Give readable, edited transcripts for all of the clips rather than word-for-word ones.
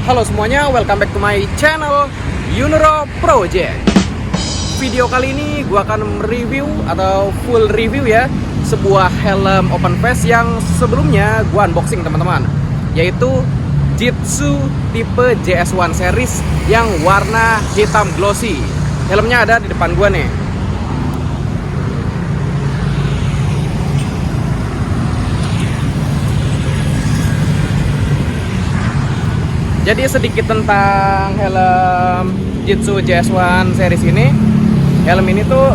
Halo semuanya, welcome back to my channel Yunero Project. Video kali ini gue akan mereview atau full review ya sebuah helm open face yang sebelumnya gue unboxing teman-teman, yaitu Jitsu tipe JS1 series yang warna hitam glossy. Helmnya ada di depan gue nih. Jadi sedikit tentang helm Jitsu JS1 series ini. Helm ini tuh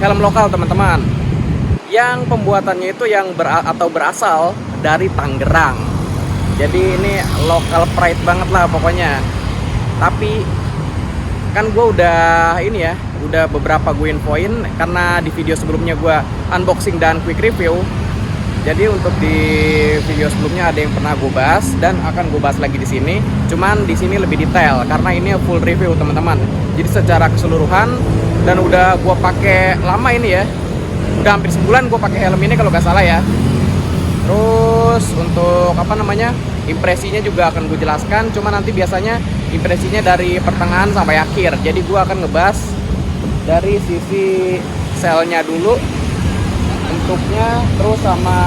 helm lokal teman-teman, yang pembuatannya itu yang berasal dari Tangerang. Jadi ini local pride banget lah pokoknya. Tapi kan gue udah udah beberapa gue infoin karena di video sebelumnya gue unboxing dan quick review. Jadi untuk di video sebelumnya ada yang pernah gue bahas dan akan gue bahas lagi di sini. Cuman di sini lebih detail karena ini full review teman-teman. Jadi secara keseluruhan dan udah gue pakai lama ini ya. Udah hampir sebulan gue pakai helm ini kalau nggak salah ya. Terus untuk impresinya juga akan gue jelaskan. Cuma nanti biasanya impresinya dari pertengahan sampai akhir. Jadi gue akan ngebahas dari sisi selnya dulu, bentuknya, terus sama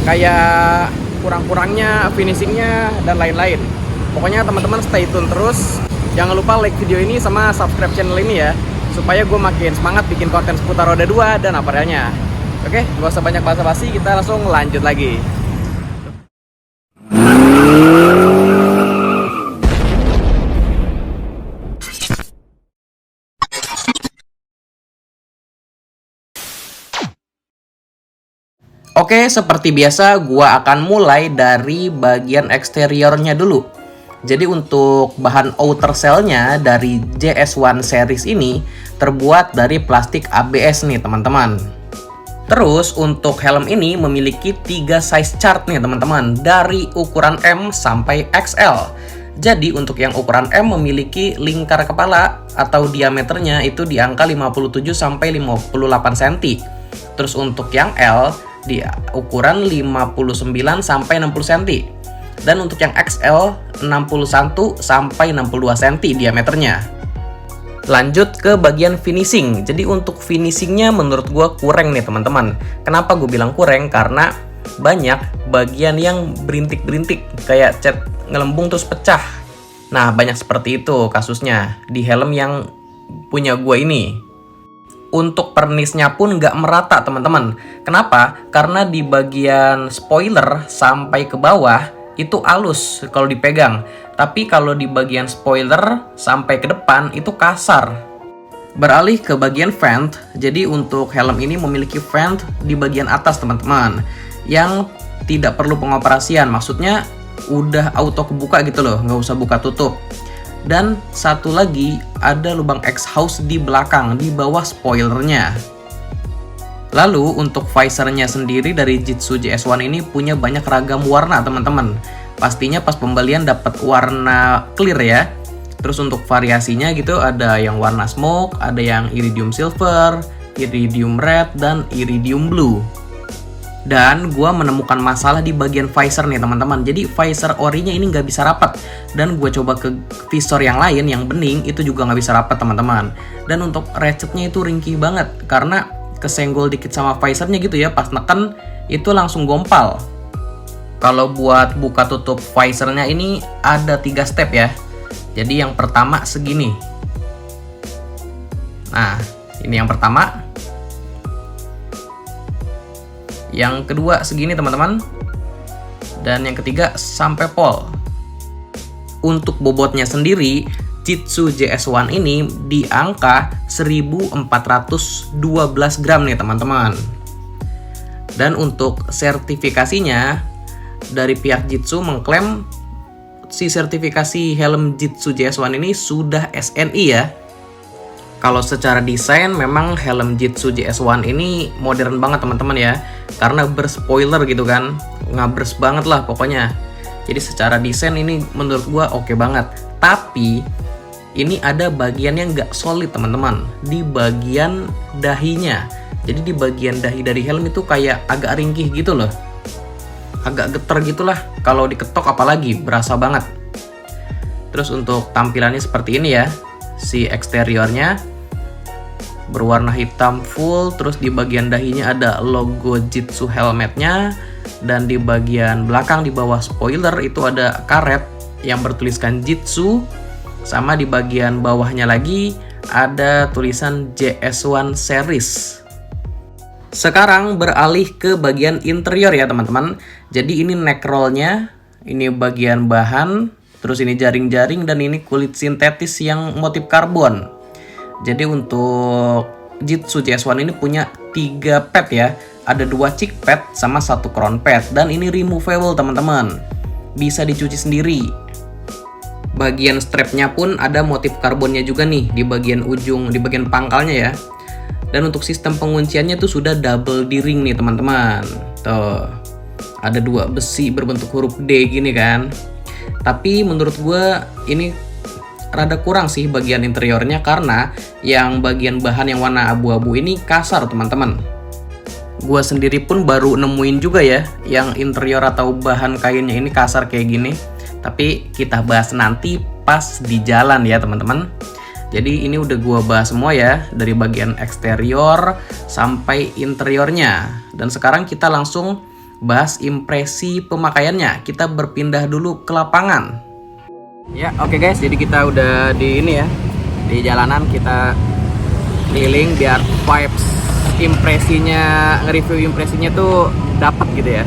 kayak kurang-kurangnya, finishingnya dan lain-lain. Pokoknya teman-teman stay tune terus. Jangan lupa like video ini sama subscribe channel ini ya, supaya gue makin semangat bikin konten seputar roda 2 dan aparelnya. Oke, gak usah banyak basa-basi, kita langsung lanjut lagi. Oke, seperti biasa gua akan mulai dari bagian eksteriornya dulu. Jadi untuk bahan outer shell-nya dari JS1 series ini terbuat dari plastik ABS nih teman-teman. Terus untuk helm ini memiliki 3 size chart nih teman-teman, dari ukuran M sampai XL. Jadi untuk yang ukuran M memiliki lingkar kepala atau diameternya itu di angka 57 sampai 58 cm. Terus untuk yang L di ukuran 59 sampai 60 cm. Dan untuk yang XL 61 sampai 62 cm diameternya. Lanjut ke bagian finishing. Jadi untuk finishingnya menurut gue kurang nih teman-teman. Kenapa gue bilang kurang? Karena banyak bagian yang berintik-berintik, kayak cat ngelembung terus pecah. Nah banyak seperti itu kasusnya di helm yang punya gue ini. Untuk pernisnya pun nggak merata teman-teman. Kenapa? Karena di bagian spoiler sampai ke bawah itu halus kalau dipegang. Tapi kalau di bagian spoiler sampai ke depan itu kasar. Beralih ke bagian vent. Jadi untuk helm ini memiliki vent di bagian atas teman-teman, yang tidak perlu pengoperasian. Maksudnya udah auto kebuka gitu loh, nggak usah buka tutup. Dan satu lagi ada lubang exhaust di belakang, di bawah spoilernya. Lalu untuk visornya sendiri dari Jitsu JS1 ini punya banyak ragam warna teman-teman. Pastinya pas pembelian dapat warna clear ya. Terus untuk variasinya gitu ada yang warna smoke, ada yang iridium silver, iridium red, dan iridium blue. Dan gue menemukan masalah di bagian visor nih teman-teman. Jadi visor orinya ini nggak bisa rapat. Dan gue coba ke visor yang lain yang bening, itu juga nggak bisa rapat teman-teman. Dan untuk ratchetnya itu ringkih banget, karena kesenggol dikit sama visornya gitu ya, pas neken itu langsung gompal. Kalau buat buka tutup visornya ini ada 3 step ya. Jadi yang pertama segini. Nah ini yang pertama. Yang kedua segini teman-teman. Dan yang ketiga sampai pol. Untuk bobotnya sendiri, Jitsu JS1 ini di angka 1412 gram nih teman-teman. Dan untuk sertifikasinya, dari pihak Jitsu mengklaim si sertifikasi helm Jitsu JS1 ini sudah SNI ya. Kalau secara desain memang helm Jitsu JS1 ini modern banget teman-teman ya. Karena berspoiler gitu kan, ngabers banget lah pokoknya. Jadi secara desain ini menurut gua oke banget. Tapi ini ada bagian yang nggak solid teman-teman, di bagian dahinya. Jadi di bagian dahi dari helm itu kayak agak ringkih gitu loh. agak geter gitulah kalau diketok, apalagi berasa banget. Terus untuk tampilannya seperti ini ya, si eksteriornya berwarna hitam full, terus di bagian dahinya ada logo Jitsu helmetnya, dan di bagian belakang di bawah spoiler itu ada karet yang bertuliskan Jitsu, sama di bagian bawahnya lagi ada tulisan JS1 series. Sekarang beralih ke bagian interior ya teman-teman. Jadi ini neck rollnya, ini bagian bahan, terus ini jaring-jaring, dan ini kulit sintetis yang motif karbon. Jadi untuk Jitsu JS1 ini punya 3 pad ya. Ada 2 cheek pad sama 1 crown pad, dan ini removable teman-teman. Bisa dicuci sendiri. Bagian strapnya pun ada motif karbonnya juga nih di bagian ujung, di bagian pangkalnya ya. Dan untuk sistem pengunciannya tuh sudah double D-ring nih teman-teman. Tuh, ada 2 besi berbentuk huruf D gini kan. Tapi menurut gue ini rada kurang sih bagian interiornya, karena yang bagian bahan yang warna abu-abu ini kasar teman-teman. Gua sendiri pun baru nemuin juga ya yang interior atau bahan kainnya ini kasar kayak gini. Tapi kita bahas nanti pas di jalan ya teman-teman. Jadi ini udah gua bahas semua ya, dari bagian eksterior sampai interiornya. Dan sekarang kita langsung bahas impresi pemakaiannya. Kita berpindah dulu ke lapangan. Ya, oke guys, jadi kita udah di ini ya, di jalanan, kita keliling biar vibes impresinya, nge-review impresinya tuh dapat gitu ya.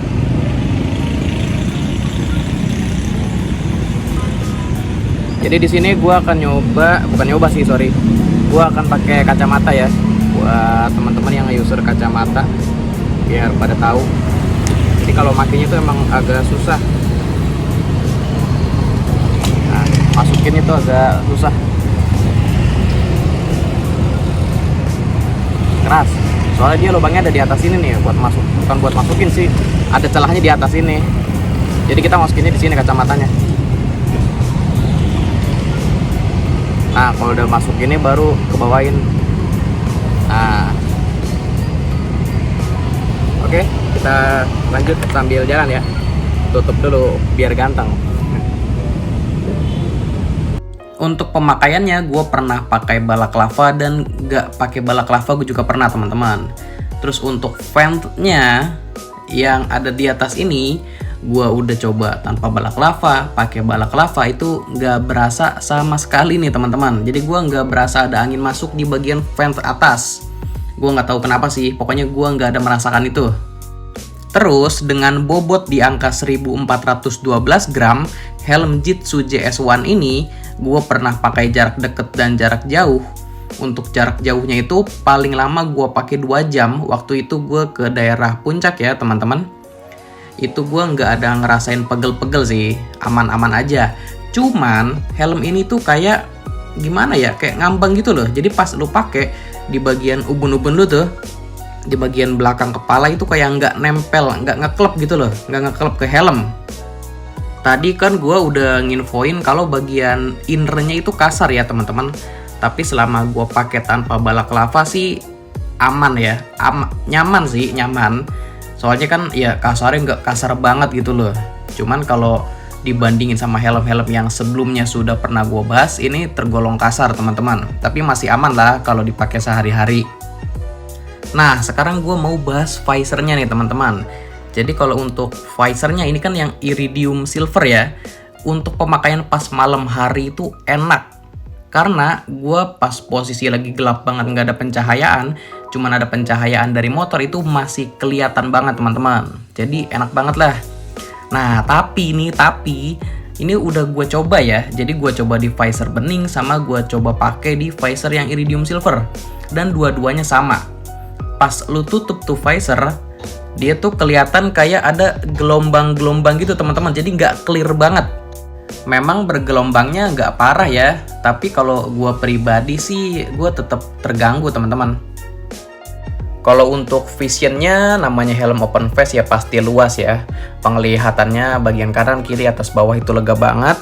Jadi di sini gue akan gue akan pakai kacamata ya, buat teman-teman yang user kacamata biar pada tahu. Jadi kalau makainya tuh emang agak susah. Masukin itu agak susah, keras. Soalnya dia lubangnya ada di atas ini nih, bukan buat masukin sih, ada celahnya di atas ini. Jadi kita masukinnya di sini kacamatanya. Nah, kalau udah masuk ini baru ke bawain. Nah, oke, kita lanjut sambil jalan ya. Tutup dulu biar ganteng. Untuk pemakaiannya gue pernah pakai balaclava dan gak pakai balaclava gue juga pernah teman-teman. Terus untuk ventnya yang ada di atas ini gue udah coba tanpa balaclava, pakai balaclava itu gak berasa sama sekali nih teman-teman. Jadi gue gak berasa ada angin masuk di bagian vent atas. Gue gak tahu kenapa sih, pokoknya gue gak ada merasakan itu. Terus dengan bobot di angka 1412 gram, helm Jitsu JS1 ini gue pernah pakai jarak deket dan jarak jauh. Untuk jarak jauhnya itu paling lama gue pakai 2 jam. Waktu itu gue ke daerah puncak ya teman-teman. Itu gue nggak ada ngerasain pegel-pegel sih, aman-aman aja. Cuman helm ini tuh kayak gimana ya, kayak ngambang gitu loh. Jadi pas lu pakai di bagian ubun-ubun lu tuh, di bagian belakang kepala itu kayak nggak nempel, nggak ngeklep gitu loh, nggak ngeklep ke helm. Tadi kan gue udah nginfoin kalau bagian innernya itu kasar ya teman-teman. Tapi selama gue pakai tanpa balaclava sih aman ya, nyaman sih, nyaman. Soalnya kan ya kasarnya nggak kasar banget gitu loh. Cuman kalau dibandingin sama helm-helm yang sebelumnya sudah pernah gue bahas, ini tergolong kasar teman-teman. Tapi masih aman lah kalau dipakai sehari-hari. Nah, sekarang gue mau bahas visornya nih teman-teman. Jadi kalau untuk visornya ini kan yang iridium silver ya. Untuk pemakaian pas malam hari itu enak. Karena gue pas posisi lagi gelap banget, nggak ada pencahayaan, cuman ada pencahayaan dari motor, itu masih kelihatan banget teman-teman. Jadi enak banget lah. Nah tapi ini udah gue coba ya. Jadi gue coba di visor bening sama gue coba pakai di visor yang iridium silver. Dan dua-duanya sama. Pas lu tutup tuh visor, dia tuh kelihatan kayak ada gelombang-gelombang gitu teman-teman. Jadi nggak clear banget. Memang bergelombangnya nggak parah ya, tapi kalau gue pribadi sih gue tetap terganggu teman-teman. Kalau untuk visionnya, namanya helm open face ya pasti luas ya. Penglihatannya bagian kanan, kiri, atas, bawah itu lega banget.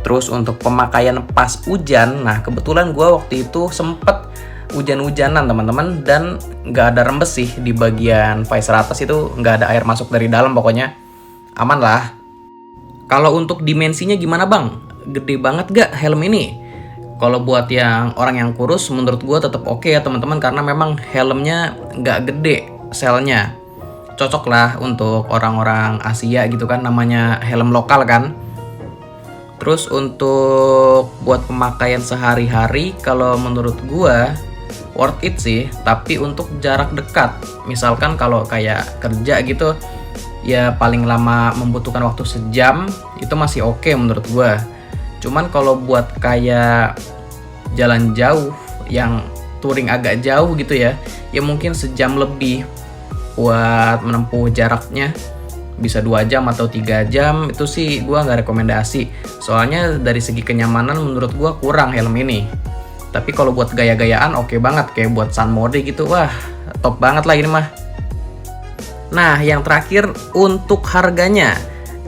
Terus untuk pemakaian pas hujan, nah kebetulan gue waktu itu sempet hujan-hujanan teman-teman, dan nggak ada rembes sih di bagian visor atas itu, nggak ada air masuk dari dalam pokoknya. aman lah. Kalau untuk dimensinya gimana bang? Gede banget gak helm ini? Kalau buat yang orang yang kurus, menurut gue tetap oke ya teman-teman, karena memang helmnya nggak gede selnya. Cocok lah untuk orang-orang Asia gitu kan, namanya helm lokal kan. Terus untuk buat pemakaian sehari-hari, kalau menurut gue worth it sih, tapi untuk jarak dekat. Misalkan kalau kayak kerja gitu, ya paling lama membutuhkan waktu sejam, itu masih oke menurut gue. Cuman kalau buat kayak jalan jauh, yang touring agak jauh gitu ya mungkin sejam lebih buat menempuh jaraknya, bisa 2 jam atau 3 jam, itu sih gue nggak rekomendasi. Soalnya dari segi kenyamanan menurut gue kurang helm ini. Tapi kalau buat gaya-gayaan oke banget, kayak buat sun mode gitu, wah top banget lah ini mah. Nah yang terakhir untuk harganya.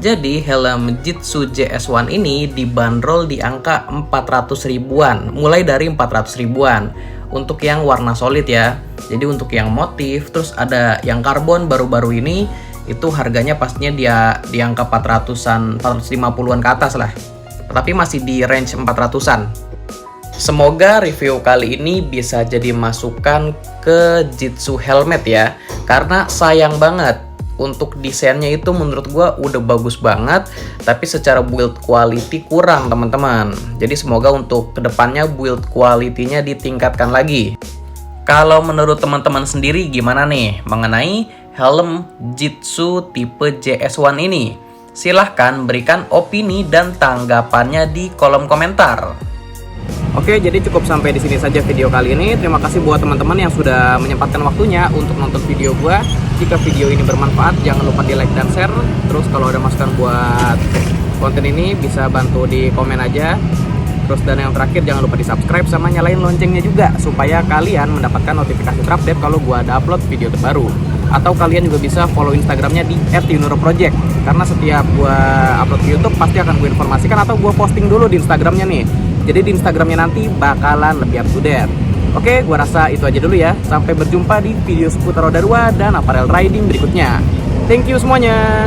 Jadi helm Jitsu JS1 ini dibanderol di angka 400 ribuan, mulai dari 400 ribuan untuk yang warna solid ya. Jadi untuk yang motif, terus ada yang karbon baru-baru ini, itu harganya pastinya dia di angka 400-an, 450-an ke atas lah. Tapi masih di range 400-an. Semoga review kali ini bisa jadi masukan ke Jitsu helmet ya, karena sayang banget. Untuk desainnya itu menurut gue udah bagus banget, tapi secara build quality kurang teman-teman. Jadi semoga untuk kedepannya build quality-nya ditingkatkan lagi. Kalau menurut teman-teman sendiri gimana nih mengenai helm Jitsu tipe JS1 ini? Silahkan berikan opini dan tanggapannya di kolom komentar. Oke, jadi cukup sampai di sini saja video kali ini. Terima kasih buat teman-teman yang sudah menyempatkan waktunya untuk nonton video gua. Jika video ini bermanfaat, jangan lupa di like dan share. Terus kalau ada masukan buat konten ini, bisa bantu di komen aja. Terus dan yang terakhir, jangan lupa di subscribe sama nyalain loncengnya juga, supaya kalian mendapatkan notifikasi terupdate kalau gua ada upload video terbaru. Atau kalian juga bisa follow Instagramnya di @yunuroproject, karena setiap gua upload ke YouTube pasti akan gua informasikan atau gua posting dulu di Instagramnya nih. Jadi di Instagramnya nanti bakalan lebih up to date. Oke, gua rasa itu aja dulu ya. Sampai berjumpa di video seputar roda 2 dan apparel riding berikutnya. Thank you semuanya.